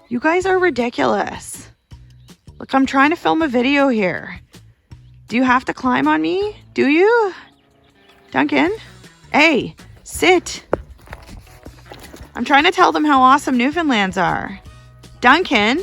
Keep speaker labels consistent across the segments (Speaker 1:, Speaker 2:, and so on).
Speaker 1: You guys are ridiculous. Look, I'm trying to film a video here. Do you have to climb on me? Do you? Duncan? Hey, sit. I'm trying to tell them how awesome Newfoundlands are. Duncan?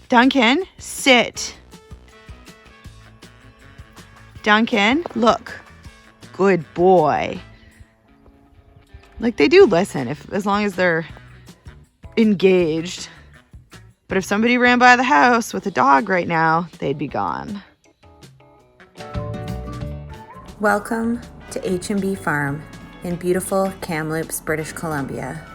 Speaker 1: Duncan, sit. Duncan, look. Good boy. Like, they do listen as long as they're engaged. But if somebody ran by the house with a dog right now, they'd be gone.
Speaker 2: Welcome to H&B Farm in beautiful Kamloops, British Columbia.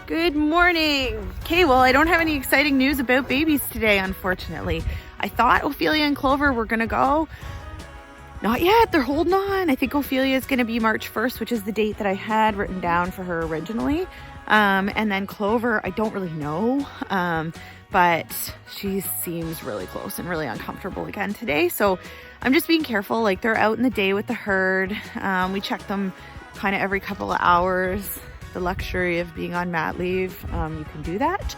Speaker 1: Good morning. Okay, well, I don't have any exciting news about babies today, unfortunately. I thought Ophelia and Clover were gonna go. Not yet, they're holding on. I think Ophelia is gonna be March 1st, which is the date that I had written down for her originally. And then Clover, I don't really know, but she seems really close and really uncomfortable again today. So I'm just being careful. Like, they're out in the day with the herd. We check them kind of every couple of hours. The luxury of being on mat leave, you can do that.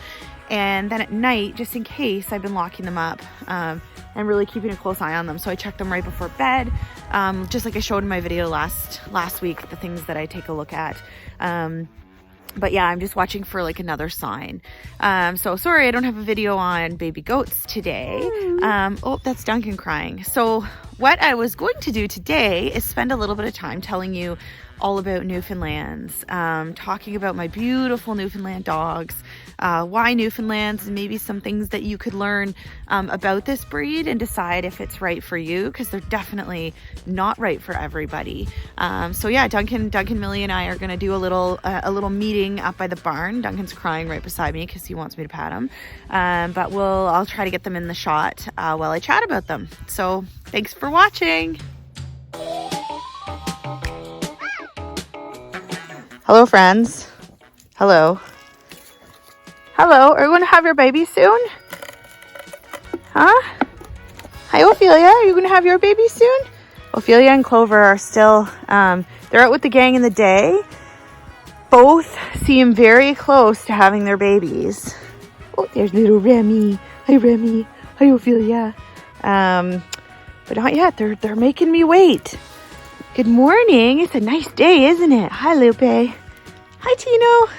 Speaker 1: And then at night, just in case, I've been locking them up and really keeping a close eye on them. So I check them right before bed, just like I showed in my video last week, the things that I take a look at. But yeah, I'm just watching for like another sign. So sorry, I don't have a video on baby goats today. Oh, that's Duncan crying. So what I was going to do today is spend a little bit of time telling you all about Newfoundlands, talking about my beautiful Newfoundland dogs, why Newfoundlands, and maybe some things that you could learn about this breed and decide if it's right for you, because they're definitely not right for everybody. So yeah, Duncan, Millie, and I are gonna do a little meeting up by the barn. Duncan's crying right beside me because he wants me to pat him, but I'll try to get them in the shot while I chat about them. So thanks for watching. Hello, friends. Hello. Hello, are you going to have your baby soon? Huh? Hi, Ophelia. Are you going to have your baby soon? Ophelia and Clover are still, they're out with the gang in the day. Both seem very close to having their babies. Oh, there's little Remy. Hi, Remy. Hi, Ophelia. But not yet. They're making me wait. Good morning. It's a nice day, isn't it? Hi, Lupe. Hi, Tino.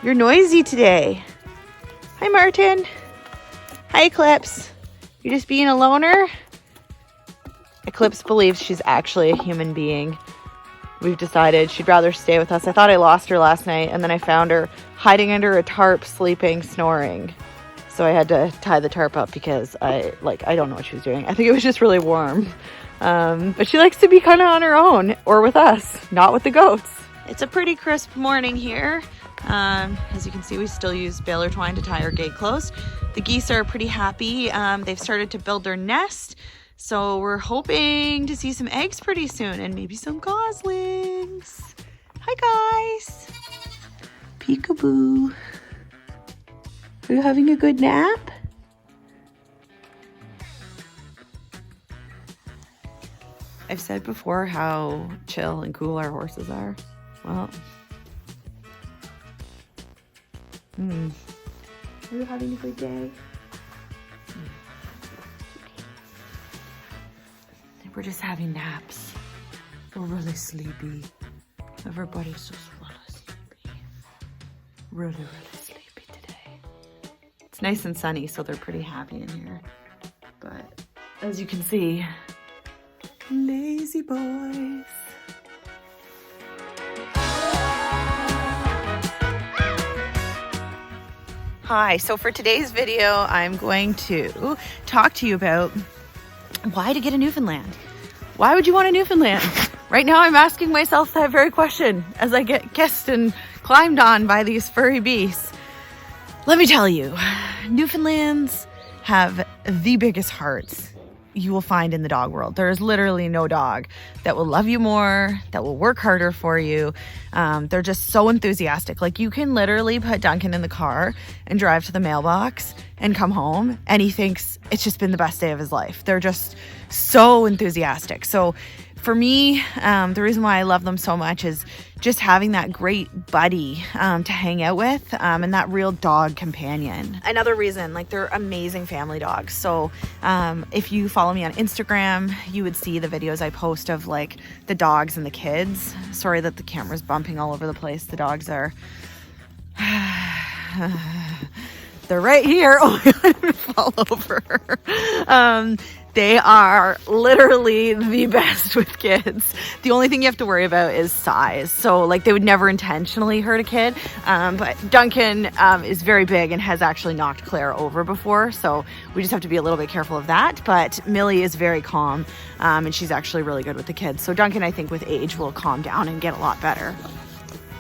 Speaker 1: You're noisy today. Hi, Martin. Hi, Eclipse. You're just being a loner? Eclipse believes she's actually a human being. We've decided she'd rather stay with us. I thought I lost her last night, and then I found her hiding under a tarp, sleeping, snoring. So I had to tie the tarp up because I don't know what she was doing. I think it was just really warm. But she likes to be kind of on her own, or with us, not with the goats. It's a pretty crisp morning here. As you can see, we still use baler twine to tie our gate closed. The geese are pretty happy. They've started to build their nest, so we're hoping to see some eggs pretty soon and maybe some goslings. Hi, guys. Peekaboo. Are you having a good nap? I've said before how chill and cool our horses are. Well, are you having a good day? We're just having naps. We're really sleepy. Everybody's just really sleepy. Really sleepy today. It's nice and sunny, so they're pretty happy in here. But as you can see, lazy boys. Hi, so for today's video, I'm going to talk to you about why to get a Newfoundland. Why would you want a Newfoundland? Right now, I'm asking myself that very question as I get kissed and climbed on by these furry beasts. Let me tell you, Newfoundlands have the biggest hearts you will find in the dog world. There is literally no dog that will love you more, that will work harder for you. They're just so enthusiastic. Like, you can literally put Duncan in the car and drive to the mailbox and come home, and he thinks it's just been the best day of his life. They're just so enthusiastic. So for me, the reason why I love them so much is just having that great buddy to hang out with, and that real dog companion. Another reason, like, they're amazing family dogs. So if you follow me on Instagram, you would see the videos I post of like the dogs and the kids. Sorry that the camera's bumping all over the place. The dogs are they're right here. Oh my God, I'm gonna fall over. They are literally the best with kids. The only thing you have to worry about is size. So like, they would never intentionally hurt a kid. But Duncan is very big and has actually knocked Claire over before. So we just have to be a little bit careful of that. But Millie is very calm, and she's actually really good with the kids. So Duncan, I think with age, will calm down and get a lot better.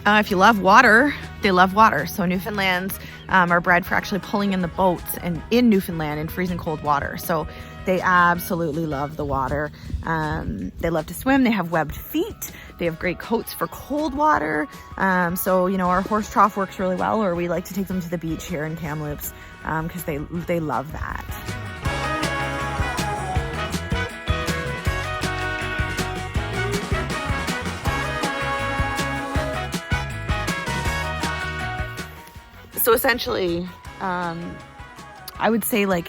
Speaker 1: If you love water, they love water. So Newfoundlands are bred for actually pulling in the boats and in Newfoundland in freezing cold water. So they absolutely love the water. They love to swim. They have webbed feet. They have great coats for cold water. So, you know, our horse trough works really well, or we like to take them to the beach here in Kamloops because they love that. So essentially, I would say like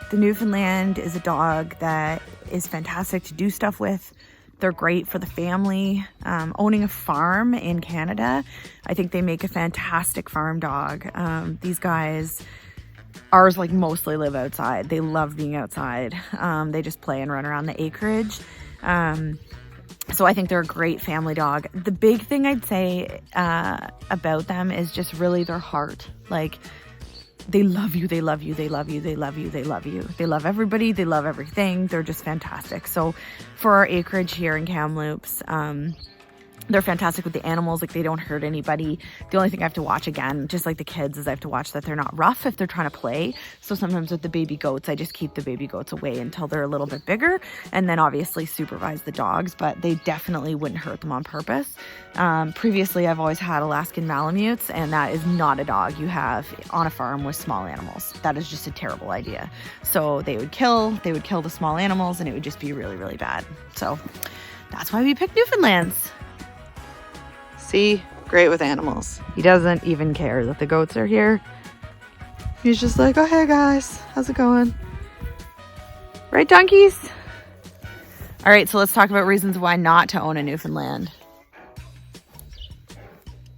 Speaker 1: the Newfoundland is a dog that is fantastic to do stuff with. They're great for the family. Owning a farm in Canada, I think they make a fantastic farm dog. These guys, ours like mostly live outside. They love being outside. They just play and run around the acreage. So I think they're a great family dog. The big thing I'd say about them is just really their heart. Like, they love you, they love you, they love you, they love you, they love you. They love everybody, they love everything. They're just fantastic. So for our acreage here in Kamloops, they're fantastic with the animals. Like, they don't hurt anybody. The only thing I have to watch, again, just like the kids, is I have to watch that they're not rough if they're trying to play. So sometimes with the baby goats, I just keep the baby goats away until they're a little bit bigger, and then obviously supervise the dogs, but they definitely wouldn't hurt them on purpose. Previously, I've always had Alaskan Malamutes, and that is not a dog you have on a farm with small animals. That is just a terrible idea. So they would kill the small animals, and it would just be really, really bad. So that's why we picked Newfoundlands. See, great with animals. He doesn't even care that the goats are here. He's just like, oh, hey guys, how's it going? Right, donkeys? All right, so let's talk about reasons why not to own a Newfoundland.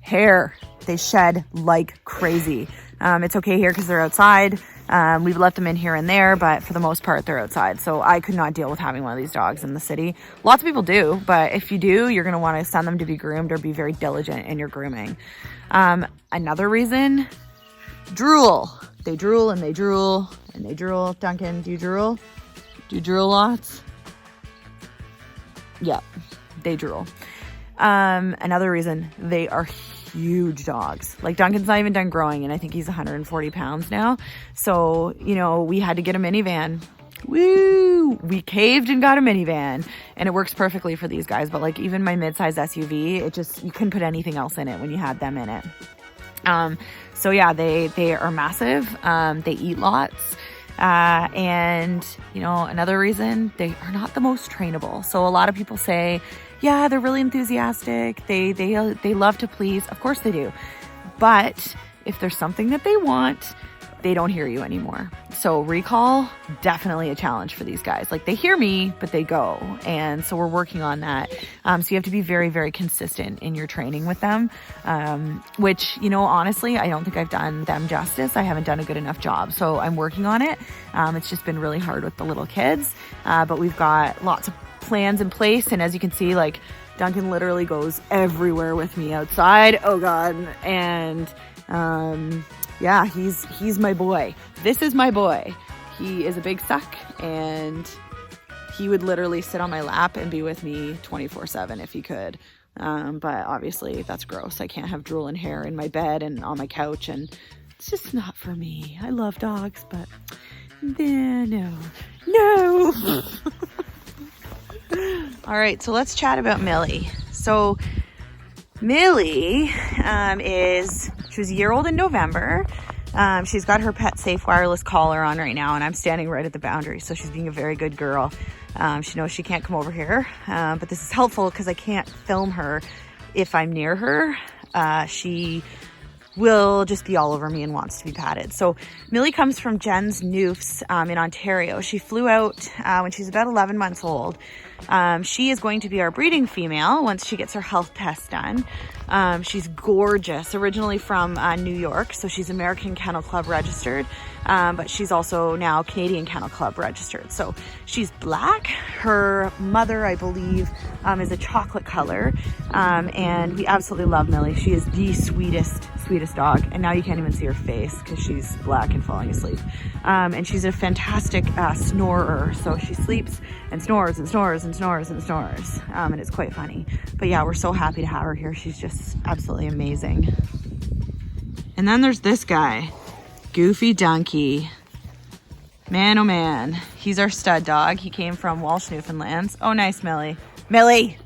Speaker 1: Hair. They shed like crazy. It's okay here because they're outside. We've let them in here and there, but for the most part, they're outside. So I could not deal with having one of these dogs in the city. Lots of people do, but if you do, you're going to want to send them to be groomed or be very diligent in your grooming. Another reason, drool. They drool and they drool and they drool. Duncan, do you drool? Do you drool lots? Yep, they drool. Another reason, they are huge dogs. Like, Duncan's not even done growing, and I think he's 140 pounds now. So, you know, we had to get a minivan. Woo! We caved and got a minivan, and it works perfectly for these guys. But like, even my mid-size SUV, you couldn't put anything else in it when you had them in it. So yeah, they are massive. They eat lots. And you know, another reason, they are not the most trainable. So a lot of people say, yeah, they're really enthusiastic. They love to please. Of course they do. But if there's something that they want, they don't hear you anymore. So recall, definitely a challenge for these guys. Like, they hear me, but they go. And so we're working on that. So you have to be very, very consistent in your training with them, which, you know, honestly, I don't think I've done them justice. I haven't done a good enough job. So I'm working on it. It's just been really hard with the little kids. But we've got lots of plans in place. And as you can see, like, Duncan literally goes everywhere with me outside. Oh God. And, yeah, he's my boy. This is my boy. He is a big suck, and he would literally sit on my lap and be with me 24/7 if he could. But obviously that's gross. I can't have drool and hair in my bed and on my couch, and it's just not for me. I love dogs, but no. All right, so let's chat about Millie. So Millie she was a year old in November. She's got her pet safe wireless collar on right now, and I'm standing right at the boundary, so she's being a very good girl. She knows she can't come over here, but this is helpful because I can't film her if I'm near her. She will just be all over me and wants to be patted. So Millie comes from Jen's Newfs in Ontario. She flew out when she's about 11 months old. She is going to be our breeding female once she gets her health test done. She's gorgeous, originally from New York, so she's American Kennel Club registered, but she's also now Canadian Kennel Club registered. So she's black. Her mother, I believe, is a chocolate color, and we absolutely love Millie. She is the sweetest dog, and now you can't even see her face because she's black and falling asleep. And she's a fantastic snorer, so she sleeps and snores and snores and snores and snores, and it's quite funny. But yeah, we're so happy to have her here. She's just absolutely amazing. And then there's this guy, Goofy Donkey. Man, oh man, he's our stud dog. He came from Walsh, Newfoundlands. Oh, nice, Millie. Millie!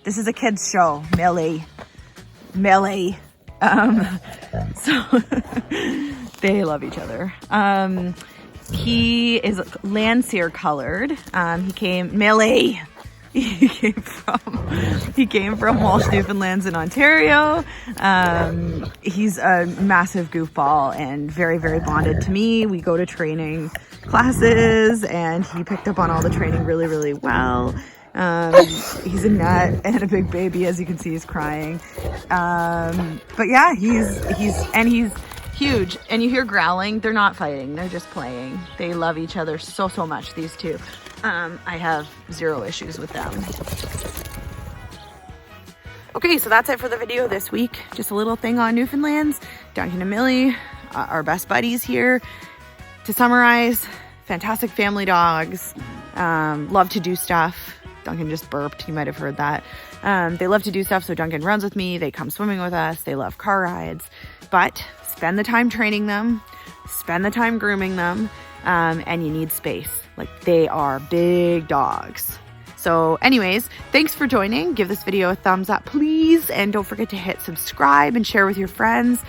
Speaker 1: This is a kid's show, Millie. Millie. So they love each other. He is Landseer colored. Millie. He came from Walsh, Newfoundlands in Ontario. He's a massive goofball and very, very bonded to me. We go to training classes and he picked up on all the training really, really well. He's a nut and a big baby, as you can see, he's crying. But yeah, he's huge. And you hear growling, they're not fighting, they're just playing. They love each other so much, these two. I have zero issues with them. Okay, so that's it for the video this week. Just a little thing on Newfoundlands. Duncan and Millie, our best buddies here. To summarize, fantastic family dogs, love to do stuff. Duncan just burped, you might have heard that. They love to do stuff, so Duncan runs with me, they come swimming with us, they love car rides, but spend the time training them, spend the time grooming them, and you need space. Like, they are big dogs. So anyways, thanks for joining. Give this video a thumbs up, please, and don't forget to hit subscribe and share with your friends.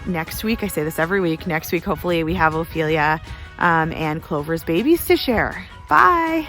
Speaker 1: Next week, I say this every week, next week hopefully we have Ophelia and Clover's babies to share. Bye!